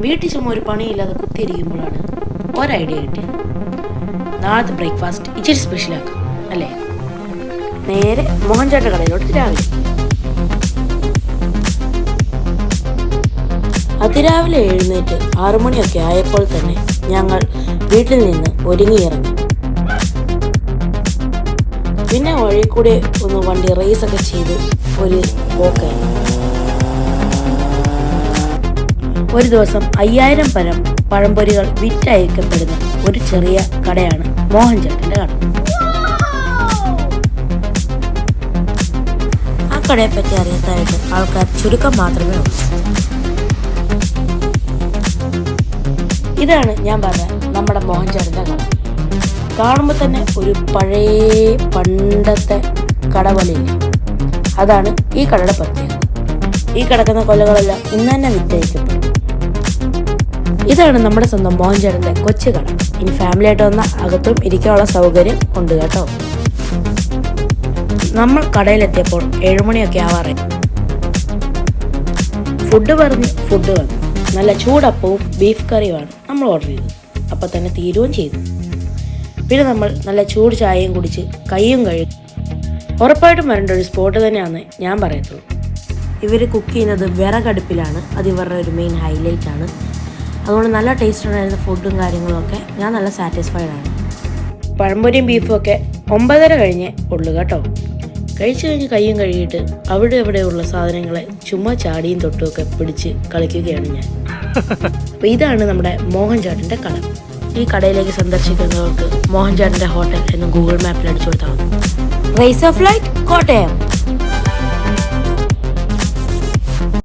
വീട്ടിൽ ചുമ്മാ ഒരു പണിയില്ലാതെ കുത്തിയിരിക്കുമ്പോഴാണ് ഒരൈഡിയ കിട്ടിയത്. നാളത്തെ ബ്രേക്ക്ഫാസ്റ്റ് ഇച്ചിരി സ്പെഷ്യലാക്കാം അല്ലേ? നേരെ മോഹൻചാട്ട കടയിലോട്ട് രാവിലെ. അതിരാവിലെ എഴുന്നേറ്റ് 6 മണിയൊക്കെ ആയപ്പോൾ തന്നെ ഞങ്ങൾ വീട്ടിൽ നിന്ന് ഒരുങ്ങിയിറങ്ങി. പിന്നെ വഴി കൂടെ ഒന്ന് വണ്ടി റേസൊക്കെ ചെയ്ത് ഒരു പോക്കായി. ഒരു ദിവസം 5000 പരം പഴംപൊരികൾ വിറ്റയക്കപ്പെടുന്ന ഒരു ചെറിയ കടയാണ് മോഹൻചാട്ടൻ്റെ കട. ആ കടയെപ്പറ്റി അറിയാത്തായിട്ട് ആൾക്കാർ ചുരുക്കം മാത്രമേ ഉള്ളൂ. ഇതാണ് ഞാൻ പറഞ്ഞ നമ്മുടെ മോഹൻചാട്ടൻ്റെ കട. കാണുമ്പോൾ തന്നെ ഒരു പഴയ പണ്ടത്തെ കടവളിയില്ല. അതാണ് ഈ കടയുടെ പ്രത്യേകത. ഈ കിടക്കുന്ന കൊല്ലകളെല്ലാം ഇന്ന് തന്നെ വിറ്റയക്കപ്പെടും. ഇതാണ് നമ്മുടെ സ്വന്തം മോഹൻചാട്ടൻ്റെ കൊച്ചു കട. ഇനി ഫാമിലി ആയിട്ട് വന്ന അകത്തും ഇരിക്കാനുള്ള സൗകര്യം ഉണ്ട് കേട്ടോ. നമ്മൾ കടയിലെത്തിയപ്പോൾ 7 മണിയൊക്കെ ആവാറായി. ഫുഡ് വന്നു. നല്ല ചൂടപ്പവും ബീഫ് കറിയുമാണ് നമ്മൾ ഓർഡർ ചെയ്തത്. അപ്പം തന്നെ തീരുകയും ചെയ്തു. പിന്നെ നമ്മൾ നല്ല ചൂട് ചായയും കുടിച്ച് കൈയും കഴുകി. ഉറപ്പായിട്ടും വരേണ്ട ഒരു സ്പോട്ട് തന്നെയാണ് ഞാൻ പറയത്തുള്ളൂ. ഇവർ കുക്ക് ചെയ്യുന്നത് വിറകടുപ്പിലാണ്. അത് ഇവരുടെ ഒരു മെയിൻ ഹൈലൈറ്റ് ആണ്. അതുകൊണ്ട് നല്ല ടേസ്റ്റ് ഉണ്ടായിരുന്ന ഫുഡും കാര്യങ്ങളും ഒക്കെ ഞാൻ നല്ല സാറ്റിസ്ഫൈഡ് ആണ്. പഴംപൊരിയും ബീഫും ഒക്കെ 9:30 കഴിഞ്ഞേ ഉള്ളൂ കേട്ടോ. കഴിച്ചു കഴിഞ്ഞ് കയ്യും കഴുകിയിട്ട് അവിടെ എവിടെയുള്ള സാധനങ്ങളെ ചുമ്മാ ചാടിയും തൊട്ടുമൊക്കെ പിടിച്ച് കളിക്കുകയാണ് ഞാൻ. അപ്പോൾ ഇതാണ് നമ്മുടെ മോഹൻചാട്ടൻ്റെ കട. ഈ കടയിലേക്ക് സന്ദർശിക്കുന്നവർക്ക് മോഹൻചാട്ടൻ്റെ ഹോട്ടൽ എന്ന് ഗൂഗിൾ മാപ്പിൽ അടിച്ചു കൊടുത്താൽ മതി. Rise of light Kottayam.